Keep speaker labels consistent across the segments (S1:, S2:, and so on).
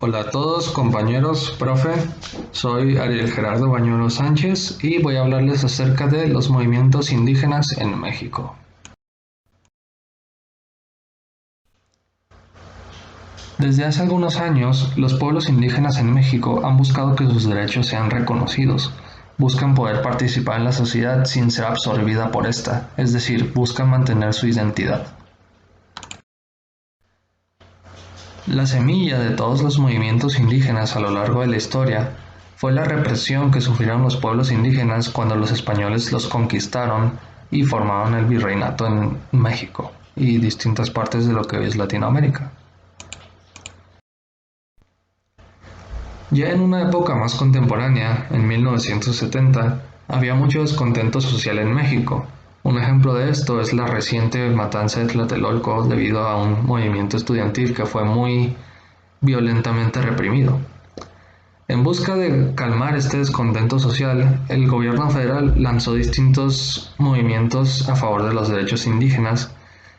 S1: Hola a todos, compañeros, profe. Soy Ariel Gerardo Bañuelo Sánchez y voy a hablarles acerca de los movimientos indígenas en México. Desde hace algunos años, los pueblos indígenas en México han buscado que sus derechos sean reconocidos. Buscan poder participar en la sociedad sin ser absorbida por esta, es decir, buscan mantener su identidad. La semilla de todos los movimientos indígenas a lo largo de la historia fue la represión que sufrieron los pueblos indígenas cuando los españoles los conquistaron y formaron el virreinato en México y distintas partes de lo que hoy es Latinoamérica. Ya en una época más contemporánea, en 1970, había mucho descontento social en México. Un ejemplo de esto es la reciente matanza de Tlatelolco debido a un movimiento estudiantil que fue muy violentamente reprimido. En busca de calmar este descontento social, el gobierno federal lanzó distintos movimientos a favor de los derechos indígenas,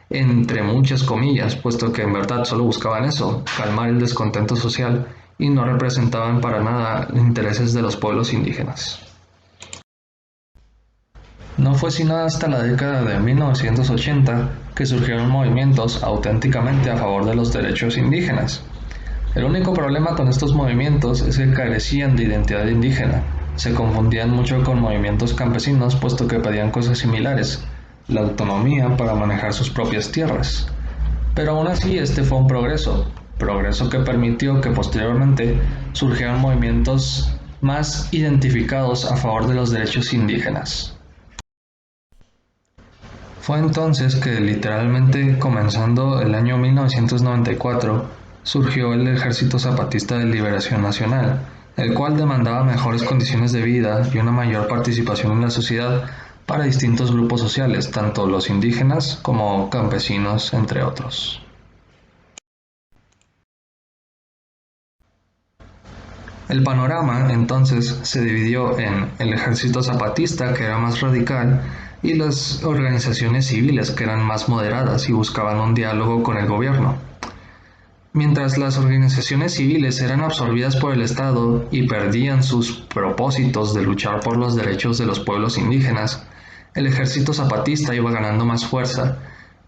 S1: entre muchas comillas, puesto que en verdad solo buscaban eso, calmar el descontento social, y no representaban para nada intereses de los pueblos indígenas. No fue sino hasta la década de 1980 que surgieron movimientos auténticamente a favor de los derechos indígenas. El único problema con estos movimientos es que carecían de identidad indígena, se confundían mucho con movimientos campesinos puesto que pedían cosas similares, la autonomía para manejar sus propias tierras. Pero aún así este fue un progreso que permitió que posteriormente surgieran movimientos más identificados a favor de los derechos indígenas. Fue entonces que literalmente comenzando el año 1994 surgió el Ejército Zapatista de Liberación Nacional, el cual demandaba mejores condiciones de vida y una mayor participación en la sociedad para distintos grupos sociales, tanto los indígenas como campesinos, entre otros. El panorama entonces se dividió en el ejército zapatista, que era más radical, y las organizaciones civiles, que eran más moderadas y buscaban un diálogo con el gobierno. Mientras las organizaciones civiles eran absorbidas por el Estado y perdían sus propósitos de luchar por los derechos de los pueblos indígenas, el ejército zapatista iba ganando más fuerza,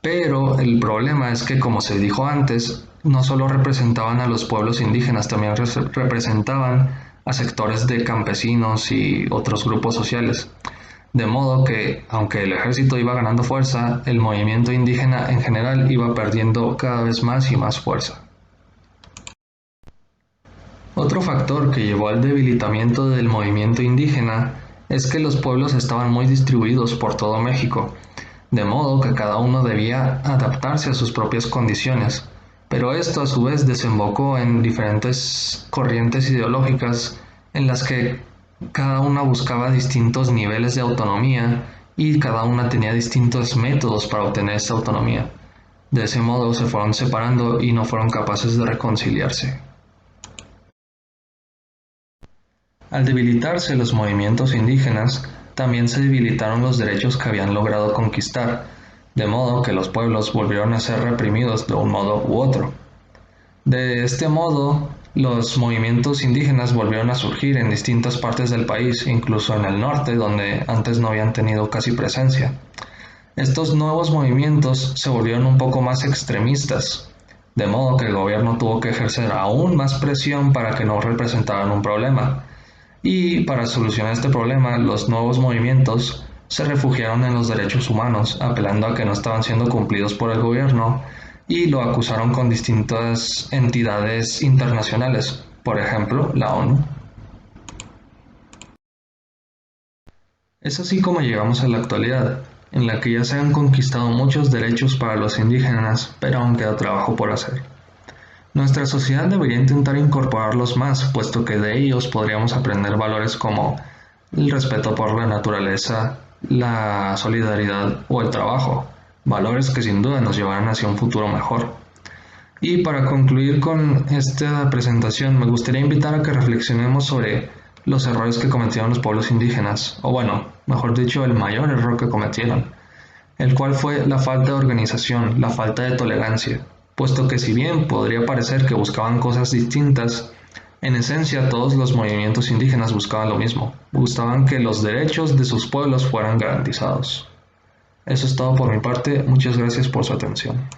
S1: pero el problema es que, como se dijo antes, no solo representaban a los pueblos indígenas, también representaban a sectores de campesinos y otros grupos sociales. De modo que, aunque el ejército iba ganando fuerza, el movimiento indígena en general iba perdiendo cada vez más y más fuerza. Otro factor que llevó al debilitamiento del movimiento indígena es que los pueblos estaban muy distribuidos por todo México, de modo que cada uno debía adaptarse a sus propias condiciones, pero esto a su vez desembocó en diferentes corrientes ideológicas en las que cada una buscaba distintos niveles de autonomía y cada una tenía distintos métodos para obtener esta autonomía. De ese modo se fueron separando y no fueron capaces de reconciliarse. Al debilitarse los movimientos indígenas, también se debilitaron los derechos que habían logrado conquistar, de modo que los pueblos volvieron a ser reprimidos de un modo u otro. De este modo, los movimientos indígenas volvieron a surgir en distintas partes del país, incluso en el norte, donde antes no habían tenido casi presencia. Estos nuevos movimientos se volvieron un poco más extremistas, de modo que el gobierno tuvo que ejercer aún más presión para que no representaran un problema. Y para solucionar este problema, los nuevos movimientos se refugiaron en los derechos humanos, apelando a que no estaban siendo cumplidos por el gobierno, y lo acusaron con distintas entidades internacionales, por ejemplo, la ONU. Es así como llegamos a la actualidad, en la que ya se han conquistado muchos derechos para los indígenas, pero aún queda trabajo por hacer. Nuestra sociedad debería intentar incorporarlos más, puesto que de ellos podríamos aprender valores como el respeto por la naturaleza, la solidaridad o el trabajo, valores que sin duda nos llevarán hacia un futuro mejor. Y para concluir con esta presentación, me gustaría invitar a que reflexionemos sobre los errores que cometieron los pueblos indígenas, o bueno, mejor dicho, el mayor error que cometieron, el cual fue la falta de organización, la falta de tolerancia. puesto que si bien podría parecer que buscaban cosas distintas, en esencia todos los movimientos indígenas buscaban lo mismo, buscaban que los derechos de sus pueblos fueran garantizados. Eso es todo por mi parte, muchas gracias por su atención.